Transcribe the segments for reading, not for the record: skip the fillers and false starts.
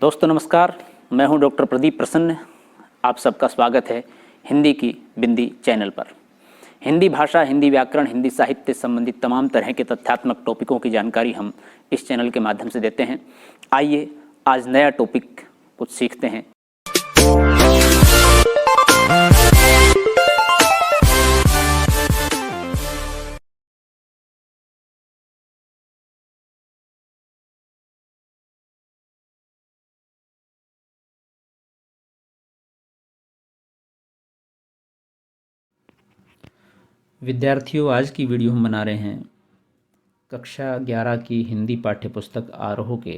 दोस्तों नमस्कार, मैं हूं डॉक्टर प्रदीप प्रसन्न। आप सबका स्वागत है हिंदी की बिंदी चैनल पर। हिंदी भाषा, हिंदी व्याकरण, हिंदी साहित्य संबंधित तमाम तरह के तथ्यात्मक टॉपिकों की जानकारी हम इस चैनल के माध्यम से देते हैं। आइए आज नया टॉपिक कुछ सीखते हैं। विद्यार्थियों, आज की वीडियो हम बना रहे हैं कक्षा 11 की हिंदी पाठ्य पुस्तक आरोह के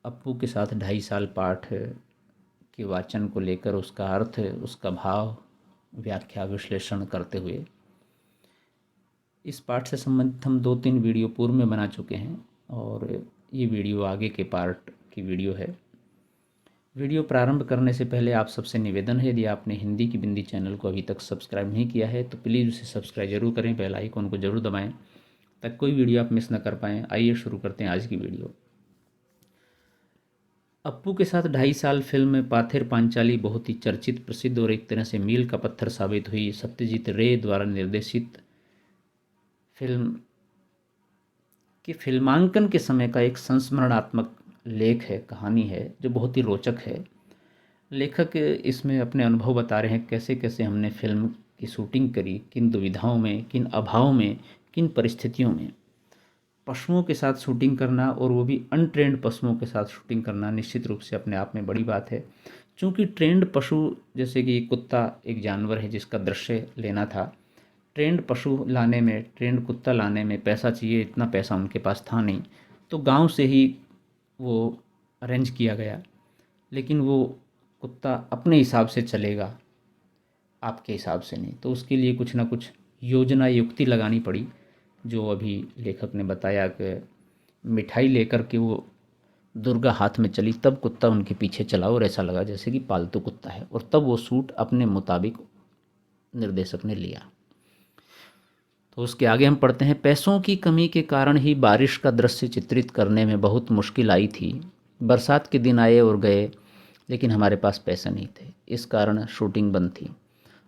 अप्पू के साथ 2.5 साल पाठ के वाचन को लेकर उसका अर्थ, उसका भाव, व्याख्या, विश्लेषण करते हुए इस पाठ से संबंधित हम 2-3 वीडियो पूर्व में बना चुके हैं और ये वीडियो आगे के पार्ट की वीडियो है। वीडियो प्रारंभ करने से पहले आप सबसे निवेदन है, यदि आपने हिंदी की बिंदी चैनल को अभी तक सब्सक्राइब नहीं किया है तो प्लीज़ उसे सब्सक्राइब जरूर करें, बेल आइकन को जरूर दबाएं ताकि कोई वीडियो आप मिस न कर पाएँ। आइए शुरू करते हैं आज की वीडियो। अप्पू के साथ 2.5 साल फिल्म पाथेर पांचाली बहुत ही चर्चित, प्रसिद्ध और एक तरह से मील का पत्थर साबित हुई। सत्यजीत रे द्वारा निर्देशित फिल्म के फिल्मांकन के समय का एक संस्मरणात्मक लेख है, कहानी है जो बहुत ही रोचक है। लेखक इसमें अपने अनुभव बता रहे हैं कैसे कैसे हमने फिल्म की शूटिंग करी, किन दुविधाओं में, किन अभावों में, किन परिस्थितियों में। पशुओं के साथ शूटिंग करना और वो भी अनट्रेंड पशुओं के साथ शूटिंग करना निश्चित रूप से अपने आप में बड़ी बात है। चूँकि ट्रेंड पशु, जैसे कि कुत्ता एक जानवर है जिसका दृश्य लेना था, ट्रेंड पशु लाने में, ट्रेंड कुत्ता लाने में पैसा चाहिए, इतना पैसा उनके पास था नहीं, तो गांव से ही वो अरेंज किया गया। लेकिन वो कुत्ता अपने हिसाब से चलेगा, आपके हिसाब से नहीं, तो उसके लिए कुछ ना कुछ योजना, युक्ति लगानी पड़ी। जो अभी लेखक ने बताया कि मिठाई लेकर के वो दुर्गा हाथ में चली, तब कुत्ता उनके पीछे चला और ऐसा लगा जैसे कि पालतू कुत्ता है, और तब वो सूट अपने मुताबिक निर्देशक ने लिया। तो उसके आगे हम पढ़ते हैं, पैसों की कमी के कारण ही बारिश का दृश्य चित्रित करने में बहुत मुश्किल आई थी। बरसात के दिन आए और गए, लेकिन हमारे पास पैसे नहीं थे, इस कारण शूटिंग बंद थी।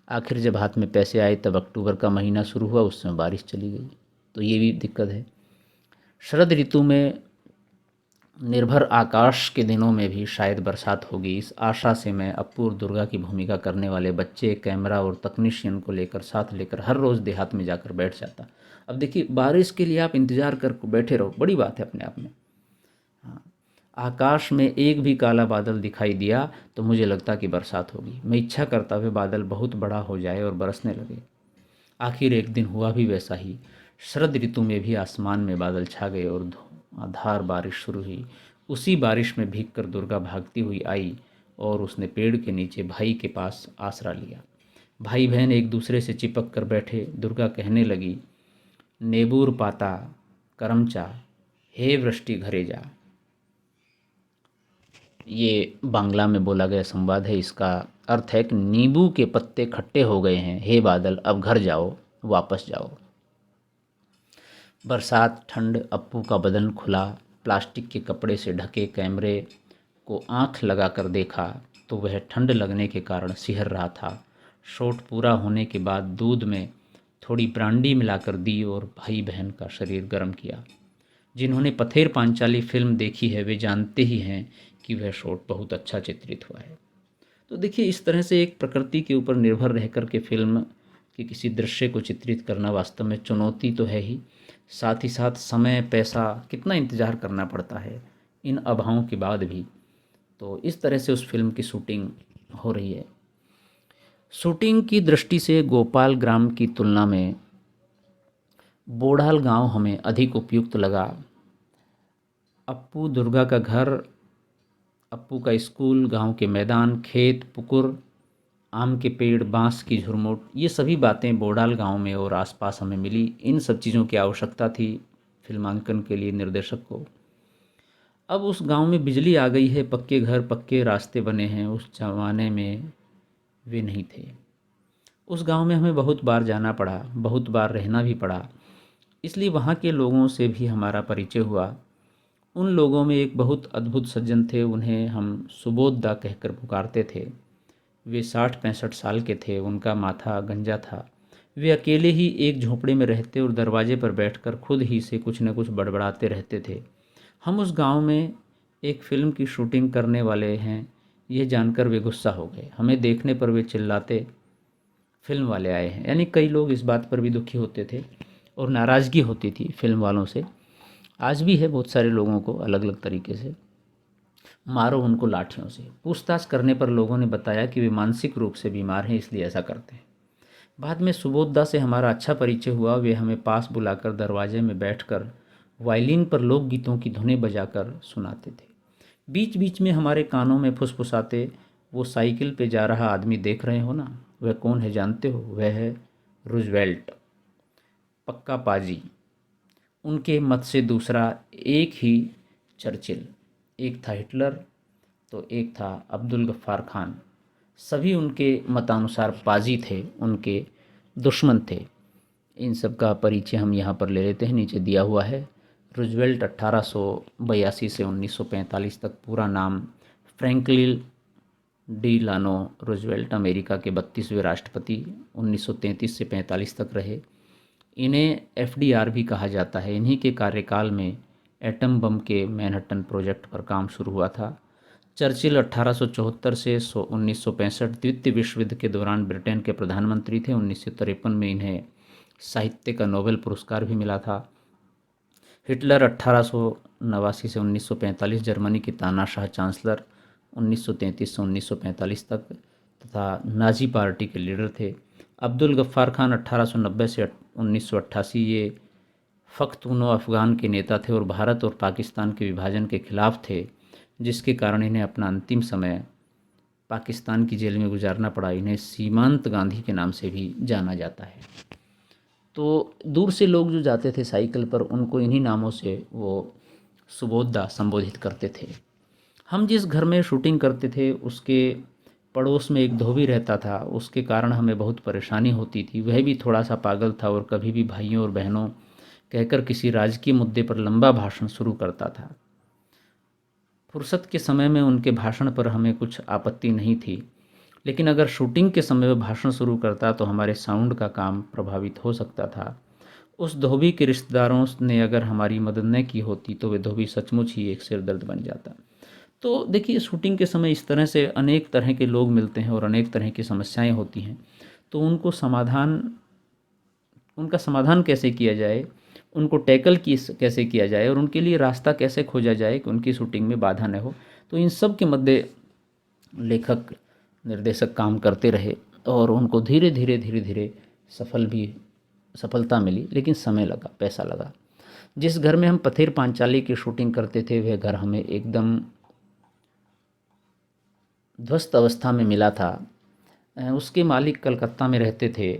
आखिर जब हाथ में पैसे आए तब अक्टूबर का महीना शुरू हुआ, उस समय बारिश चली गई, तो ये भी दिक्कत है। शरद ऋतु में निर्भर आकाश के दिनों में भी शायद बरसात होगी, इस आशा से मैं अप्पू और दुर्गा की भूमिका करने वाले बच्चे, कैमरा और तकनीशियन को लेकर, साथ लेकर हर रोज़ देहात में जाकर बैठ जाता। अब देखिए, बारिश के लिए आप इंतज़ार कर बैठे रहो, बड़ी बात है अपने आप में। हाँ, आकाश में एक भी काला बादल दिखाई दिया तो मुझे लगता कि बरसात होगी। मैं इच्छा करता हुए बादल बहुत बड़ा हो जाए और बरसने लगे। आखिर एक दिन हुआ भी वैसा ही। शरद ऋतु में भी आसमान में बादल छा गए और धुआंधार बारिश शुरू हुई। उसी बारिश में भीगकर दुर्गा भागती हुई आई और उसने पेड़ के नीचे भाई के पास आसरा लिया। भाई बहन एक दूसरे से चिपक कर बैठे। दुर्गा कहने लगी, नेबूर पाता करमचा, हे वृष्टि घरे जा। ये बांग्ला में बोला गया संवाद है। इसका अर्थ है कि नींबू के पत्ते खट्टे हो गए हैं, हे बादल अब घर जाओ, वापस जाओ। बरसात, ठंड, अप्पू का बदन खुला। प्लास्टिक के कपड़े से ढके कैमरे को आंख लगाकर देखा तो वह ठंड लगने के कारण सिहर रहा था। शॉट पूरा होने के बाद दूध में थोड़ी ब्रांडी मिलाकर दी और भाई बहन का शरीर गर्म किया। जिन्होंने पथेर पांचाली फिल्म देखी है वे जानते ही हैं कि वह शॉट बहुत अच्छा चित्रित हुआ है। तो देखिए, इस तरह से एक प्रकृति के ऊपर निर्भर रह कर के फिल्म के किसी दृश्य को चित्रित करना वास्तव में चुनौती तो है ही, साथ ही साथ समय, पैसा, कितना इंतज़ार करना पड़ता है इन अभावों के बाद भी। तो इस तरह से उस फिल्म की शूटिंग हो रही है। शूटिंग की दृष्टि से गोपाल ग्राम की तुलना में बोड़ाल गांव हमें अधिक उपयुक्त लगा। अप्पू, दुर्गा का घर, अप्पू का स्कूल, गांव के मैदान, खेत, पुकुर, आम के पेड़, बांस की झुरमुट, ये सभी बातें बोड़ाल गांव में और आसपास हमें मिली। इन सब चीज़ों की आवश्यकता थी फिल्मांकन के लिए निर्देशक को। अब उस गांव में बिजली आ गई है, पक्के घर, पक्के रास्ते बने हैं। उस ज़माने में वे नहीं थे। उस गांव में हमें बहुत बार जाना पड़ा, बहुत बार रहना भी पड़ा, इसलिए वहाँ के लोगों से भी हमारा परिचय हुआ। उन लोगों में एक बहुत अद्भुत सज्जन थे, उन्हें हम सुबोधदा कहकर पुकारते थे। वे 60-65 साल के थे, उनका माथा गंजा था। वे अकेले ही एक झोंपड़े में रहते और दरवाजे पर बैठकर खुद ही से कुछ न कुछ बड़बड़ाते रहते थे। हम उस गांव में एक फ़िल्म की शूटिंग करने वाले हैं, यह जानकर वे गुस्सा हो गए। हमें देखने पर वे चिल्लाते, फिल्म वाले आए हैं। यानी कई लोग इस बात पर भी दुखी होते थे और नाराज़गी होती थी फिल्म वालों से। आज भी है बहुत सारे लोगों को अलग अलग तरीके से, मारो उनको लाठियों से। पूछताछ करने पर लोगों ने बताया कि वे मानसिक रूप से बीमार हैं, इसलिए ऐसा करते हैं। बाद में सुबोधदा से हमारा अच्छा परिचय हुआ। वे हमें पास बुलाकर दरवाजे में बैठकर वायलिन पर लोकगीतों की धुनें बजाकर सुनाते थे। बीच बीच में हमारे कानों में फुसफुसाते, वो साइकिल पे जा रहा आदमी देख रहे हो ना, वह कौन है जानते हो? वह है रूजवेल्ट, पक्का पाजी। उनके मत से दूसरा एक ही चर्चिल, एक था हिटलर तो एक था अब्दुल गफ्फार खान। सभी उनके मतानुसार पाजी थे, उनके दुश्मन थे। इन सब का परिचय हम यहाँ पर ले लेते हैं, नीचे दिया हुआ है। रूजवेल्ट 1882 से 1945 तक, पूरा नाम फ्रैंकलिन डी लानो रूजवेल्ट, अमेरिका के 32वें राष्ट्रपति, 1933 से 45 तक रहे। इन्हें FDR भी कहा जाता है। इन्हीं के कार्यकाल में एटम बम के मैनहट्टन प्रोजेक्ट पर काम शुरू हुआ था। चर्चिल 1874 से 1965 द्वितीय विश्व युद्ध के दौरान ब्रिटेन के प्रधानमंत्री थे। 1953 में इन्हें साहित्य का नोबेल पुरस्कार भी मिला था। हिटलर 1889 से 1945 जर्मनी के तानाशाह चांसलर, 1933 से 1945 तक, तथा नाजी पार्टी के लीडर थे। अब्दुल गफ्फार खान 1890 से 1988, ये फ़ख्त-उन अफ़गान के नेता थे और भारत और पाकिस्तान के विभाजन के खिलाफ थे, जिसके कारण इन्हें अपना अंतिम समय पाकिस्तान की जेल में गुजारना पड़ा। इन्हें सीमांत गांधी के नाम से भी जाना जाता है। तो दूर से लोग जो जाते थे साइकिल पर, उनको इन्हीं नामों से वो सुबोधदा संबोधित करते थे। हम जिस घर में शूटिंग करते थे उसके पड़ोस में एक धोबी रहता था। उसके कारण हमें बहुत परेशानी होती थी। वह भी थोड़ा सा पागल था और कभी भी भाइयों और बहनों कहकर किसी राजकीय मुद्दे पर लंबा भाषण शुरू करता था। फुर्सत के समय में उनके भाषण पर हमें कुछ आपत्ति नहीं थी, लेकिन अगर शूटिंग के समय वह भाषण शुरू करता तो हमारे साउंड का काम प्रभावित हो सकता था। उस धोबी के रिश्तेदारों ने अगर हमारी मदद न की होती तो वह धोबी सचमुच ही एक सिरदर्द बन जाता। तो देखिए, शूटिंग के समय इस तरह से अनेक तरह के लोग मिलते हैं और अनेक तरह की समस्याएं होती हैं। तो उनका समाधान कैसे किया जाए, उनको टैकल कैसे किया जाए और उनके लिए रास्ता कैसे खोजा जाए कि उनकी शूटिंग में बाधा न हो, तो इन सब के मध्य लेखक निर्देशक काम करते रहे और उनको धीरे धीरे सफलता मिली, लेकिन समय लगा, पैसा लगा। जिस घर में हम पथेर पांचाली की शूटिंग करते थे वह घर हमें एकदम ध्वस्त अवस्था में मिला था। उसके मालिक कलकत्ता में रहते थे।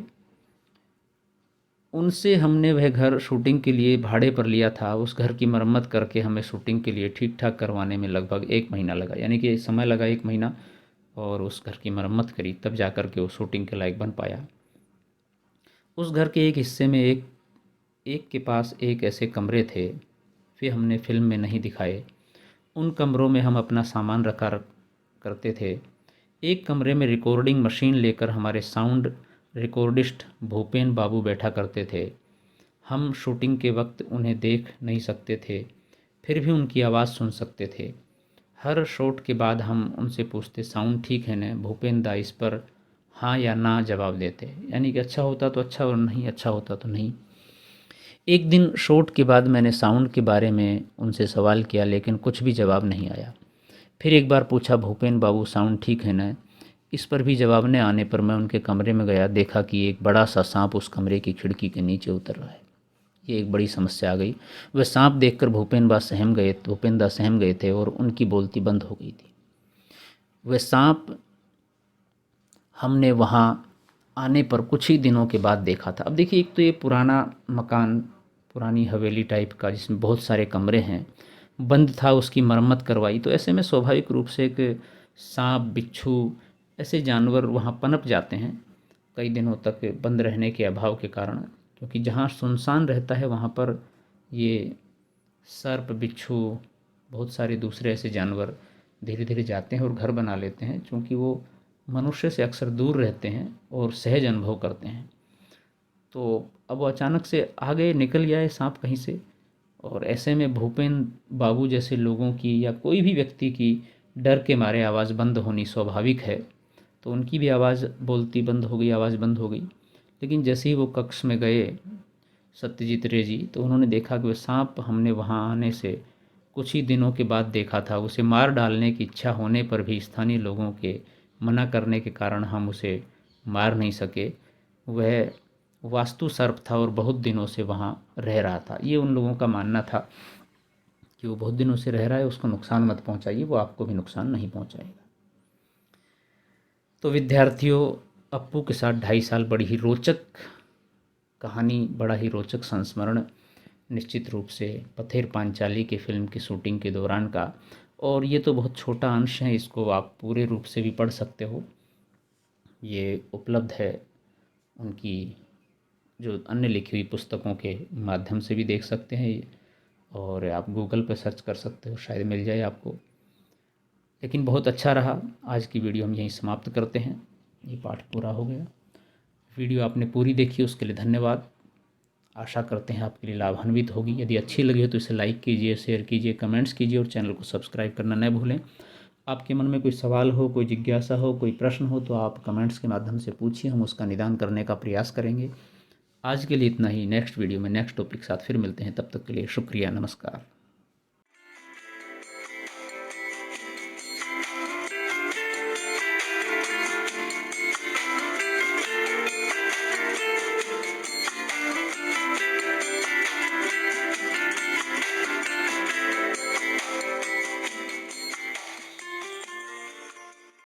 उनसे हमने वह घर शूटिंग के लिए भाड़े पर लिया था। उस घर की मरम्मत करके हमें शूटिंग के लिए ठीक ठाक करवाने में लगभग 1 महीना लगा, यानी कि समय लगा 1 महीना, और उस घर की मरम्मत करी तब जाकर के वो शूटिंग के लायक बन पाया। उस घर के एक हिस्से में एक के पास एक ऐसे कमरे थे, वे हमने फिल्म में नहीं दिखाए। उन कमरों में हम अपना सामान रखा करते थे। एक कमरे में रिकॉर्डिंग मशीन लेकर हमारे साउंड रिकॉर्डिस्ट भूपेन बाबू बैठा करते थे। हम शूटिंग के वक्त उन्हें देख नहीं सकते थे, फिर भी उनकी आवाज़ सुन सकते थे। हर शॉट के बाद हम उनसे पूछते, साउंड ठीक है ना? भूपेन दा इस पर हाँ या ना जवाब देते, यानी कि अच्छा होता तो अच्छा और नहीं अच्छा होता तो नहीं। एक दिन शॉट के बाद मैंने साउंड के बारे में उनसे सवाल किया, लेकिन कुछ भी जवाब नहीं आया। फिर एक बार पूछा, भूपेन बाबू साउंड ठीक है ना? इस पर भी जवाब न आने पर मैं उनके कमरे में गया, देखा कि एक बड़ा सा सांप उस कमरे की खिड़की के नीचे उतर रहा है। ये एक बड़ी समस्या आ गई। वह सांप देखकर भूपेन दा सहम गए थे और उनकी बोलती बंद हो गई थी। वह सांप हमने वहाँ आने पर कुछ ही दिनों के बाद देखा था। अब देखिए, एक तो ये पुराना मकान, पुरानी हवेली टाइप का जिसमें बहुत सारे कमरे हैं, बंद था, उसकी मरम्मत करवाई, तो ऐसे में स्वाभाविक रूप से एक सांप, बिच्छू ऐसे जानवर वहाँ पनप जाते हैं कई दिनों तक बंद रहने के अभाव के कारण, क्योंकि जहाँ सुनसान रहता है वहाँ पर ये सर्प, बिच्छू बहुत सारे दूसरे ऐसे जानवर धीरे धीरे जाते हैं और घर बना लेते हैं, क्योंकि वो मनुष्य से अक्सर दूर रहते हैं और सहज अनुभव करते हैं। तो अब वो अचानक से आ गए, निकल गया है सांप कहीं से, और ऐसे में भूपेन बाबू जैसे लोगों की या कोई भी व्यक्ति की डर के मारे आवाज़ बंद होनी स्वाभाविक है। तो उनकी भी आवाज़ बोलती बंद हो गई, आवाज़ बंद हो गई। लेकिन जैसे ही वो कक्ष में गए सत्यजीत रे जी, तो उन्होंने देखा कि वो सांप हमने वहाँ आने से कुछ ही दिनों के बाद देखा था। उसे मार डालने की इच्छा होने पर भी स्थानीय लोगों के मना करने के कारण हम उसे मार नहीं सके। वह वास्तु सर्प था और बहुत दिनों से वहाँ रह रहा था। ये उन लोगों का मानना था कि वो बहुत दिनों से रह रहा है, उसको नुकसान मत पहुँचाइए, वो आपको भी नुकसान नहीं पहुँचाएगा। तो विद्यार्थियों, अप्पू के साथ 2.5 साल बड़ी ही रोचक कहानी, बड़ा ही रोचक संस्मरण निश्चित रूप से पथेर पांचाली के फिल्म की शूटिंग के दौरान का। और ये तो बहुत छोटा अंश है, इसको आप पूरे रूप से भी पढ़ सकते हो। ये उपलब्ध है उनकी जो अन्य लिखी हुई पुस्तकों के माध्यम से भी देख सकते हैं, और आप गूगल पर सर्च कर सकते हो, शायद मिल जाए आपको। लेकिन बहुत अच्छा रहा। आज की वीडियो हम यहीं समाप्त करते हैं। ये पाठ पूरा हो गया। वीडियो आपने पूरी देखी उसके लिए धन्यवाद। आशा करते हैं आपके लिए लाभान्वित होगी। यदि अच्छी लगी हो तो इसे लाइक कीजिए, शेयर कीजिए, कमेंट्स कीजिए और चैनल को सब्सक्राइब करना न भूलें। आपके मन में कोई सवाल हो, कोई जिज्ञासा हो, कोई प्रश्न हो तो आप कमेंट्स के माध्यम से पूछिए, हम उसका निदान करने का प्रयास करेंगे। आज के लिए इतना ही। नेक्स्ट वीडियो में नेक्स्ट टॉपिक के साथ फिर मिलते हैं। तब तक के लिए शुक्रिया, नमस्कार।